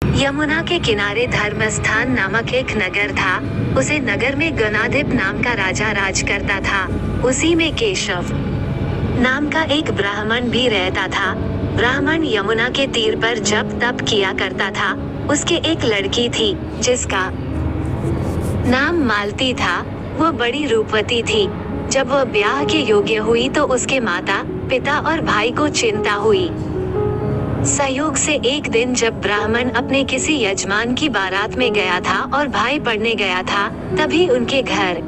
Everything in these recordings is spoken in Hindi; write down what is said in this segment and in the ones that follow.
यमुना के किनारे धर्मस्थान नामक एक नगर था। उसे नगर में गणाधिप नाम का राजा राज करता था। उसी में केशव नाम का एक ब्राह्मण भी रहता था। ब्राह्मण यमुना के तीर पर जप तप किया करता था। उसके एक लड़की थी जिसका नाम मालती था। वो बड़ी रूपवती थी। जब वह ब्याह के योग्य हुई तो उसके माता पिता और भाई को चिंता हुई। संयोग से एक दिन जब ब्राह्मण अपने किसी यजमान की बारात में गया था और भाई पढ़ने गया था, तभी उनके घर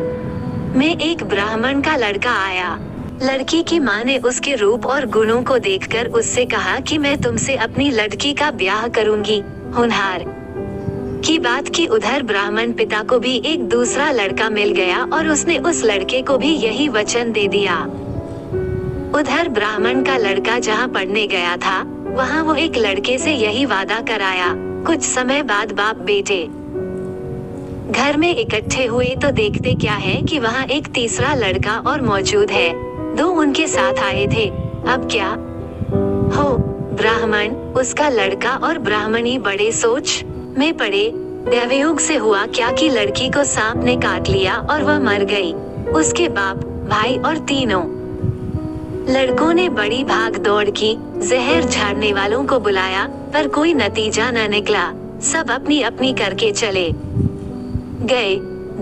में एक ब्राह्मण का लड़का आया। लड़की की मां ने उसके रूप और गुणों को देखकर उससे कहा कि मैं तुमसे अपनी लड़की का ब्याह करूंगी। होनहार की बात की उधर ब्राह्मण पिता को भी एक दूसरा लड़का मिल गया और उसने उस लड़के को भी यही वचन दे दिया। उधर ब्राह्मण का लड़का जहाँ पढ़ने गया था, वहाँ वो एक लड़के से यही वादा कराया। कुछ समय बाद बाप बेटे घर में इकट्ठे हुए तो देखते क्या है कि वहाँ एक तीसरा लड़का और मौजूद है। दो उनके साथ आए थे। अब क्या हो, ब्राह्मण, उसका लड़का और ब्राह्मणी बड़े सोच में पड़े। दैवयोग से हुआ क्या कि लड़की को सांप ने काट लिया और वह मर गई। उसके बाप भाई और तीनों लड़कों ने बड़ी भाग दौड़ की। जहर झाड़ने वालों को बुलाया पर कोई नतीजा न निकला। सब अपनी अपनी करके चले गए।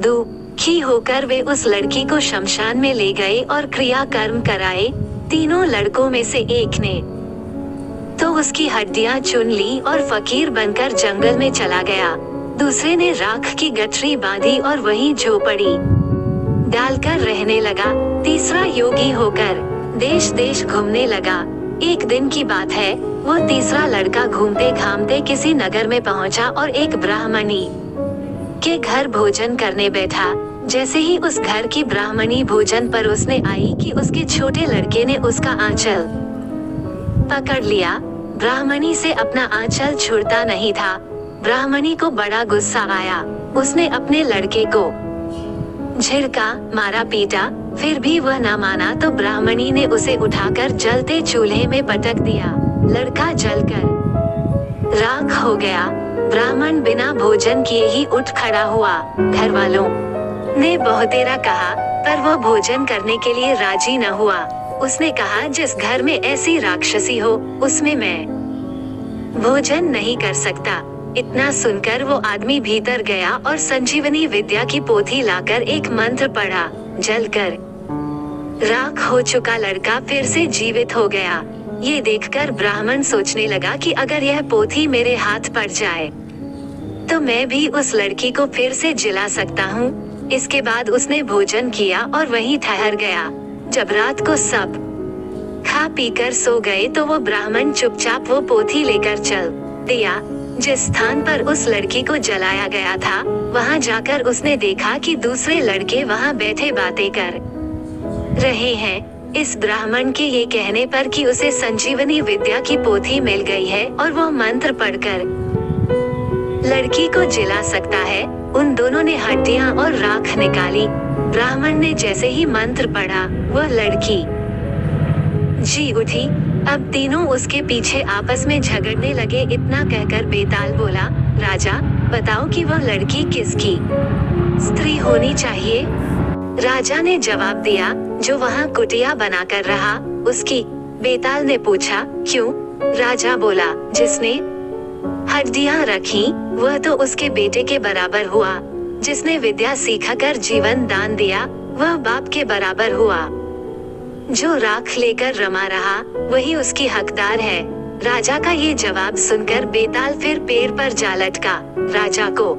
दुखी होकर वे उस लड़की को शमशान में ले गए और क्रियाकर्म कराए। तीनों लड़कों में से एक ने तो उसकी हड्डियां चुन ली और फकीर बनकर जंगल में चला गया। दूसरे ने राख की गठरी बांधी और वहीं झोपड़ी डालकर रहने लगा। तीसरा योगी होकर देश देश घूमने लगा। एक दिन की बात है, वो तीसरा लड़का घूमते घामते किसी नगर में पहुंचा और एक ब्राह्मणी के घर भोजन करने बैठा। जैसे ही उस घर की ब्राह्मणी भोजन परोसने आई कि उसके छोटे लड़के ने उसका आंचल पकड़ लिया। ब्राह्मणी से अपना आंचल छुड़ता नहीं था। ब्राह्मणी को बड़ा गुस्सा आया। उसने अपने लड़के को झिड़का, मारा, पीटा, फिर भी वह न माना तो ब्राह्मणी ने उसे उठाकर जलते चूल्हे में पटक दिया। लड़का जलकर राख हो गया। ब्राह्मण बिना भोजन किए ही उठ खड़ा हुआ। घर वालों ने बहुतेरा कहा पर वह भोजन करने के लिए राजी न हुआ। उसने कहा, जिस घर में ऐसी राक्षसी हो उसमें मैं भोजन नहीं कर सकता। इतना सुनकर वो आदमी भीतर गया और संजीवनी विद्या की पोथी लाकर एक मंत्र पढ़ा। जलकर राख हो चुका लड़का फिर से जीवित हो गया। ये देखकर ब्राह्मण सोचने लगा कि अगर यह पोथी मेरे हाथ पड़ जाए तो मैं भी उस लड़की को फिर से जिला सकता हूँ। इसके बाद उसने भोजन किया और वहीं ठहर गया। जब रात को सब खा पीकर सो गए तो वो ब्राह्मण चुपचाप वो पोथी लेकर चल दिया। जिस स्थान पर उस लड़की को जलाया गया था, वहां जाकर उसने देखा कि दूसरे लड़के वहां बैठे बातें कर रहे हैं। इस ब्राह्मण के ये कहने पर कि उसे संजीवनी विद्या की पोथी मिल गई है और वो मंत्र पढ़कर लड़की को जिला सकता है, उन दोनों ने हड्डियां और राख निकाली। ब्राह्मण ने जैसे ही मंत्र पढ़ा, वह लड़की जी उठी। अब तीनों उसके पीछे आपस में झगड़ने लगे। इतना कहकर बेताल बोला, राजा बताओ कि वह लड़की किसकी स्त्री होनी चाहिए। राजा ने जवाब दिया, जो वहाँ कुटिया बनाकर रहा उसकी। बेताल ने पूछा, क्यों? राजा बोला, जिसने हड्डियां रखी वह तो उसके बेटे के बराबर हुआ। जिसने विद्या सीखाकर जीवन दान दिया वह बाप के बराबर हुआ। जो राख लेकर रमा रहा वही उसकी हकदार है। राजा का ये जवाब सुनकर बेताल फिर पेड़ पर जा लटका। राजा को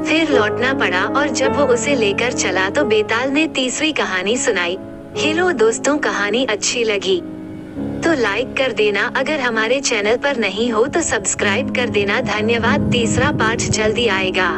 फिर लौटना पड़ा और जब वो उसे लेकर चला तो बेताल ने तीसरी कहानी सुनाई। हेलो दोस्तों, कहानी अच्छी लगी तो लाइक कर देना। अगर हमारे चैनल पर नहीं हो तो सब्सक्राइब कर देना। धन्यवाद। तीसरा पार्ट जल्दी आएगा।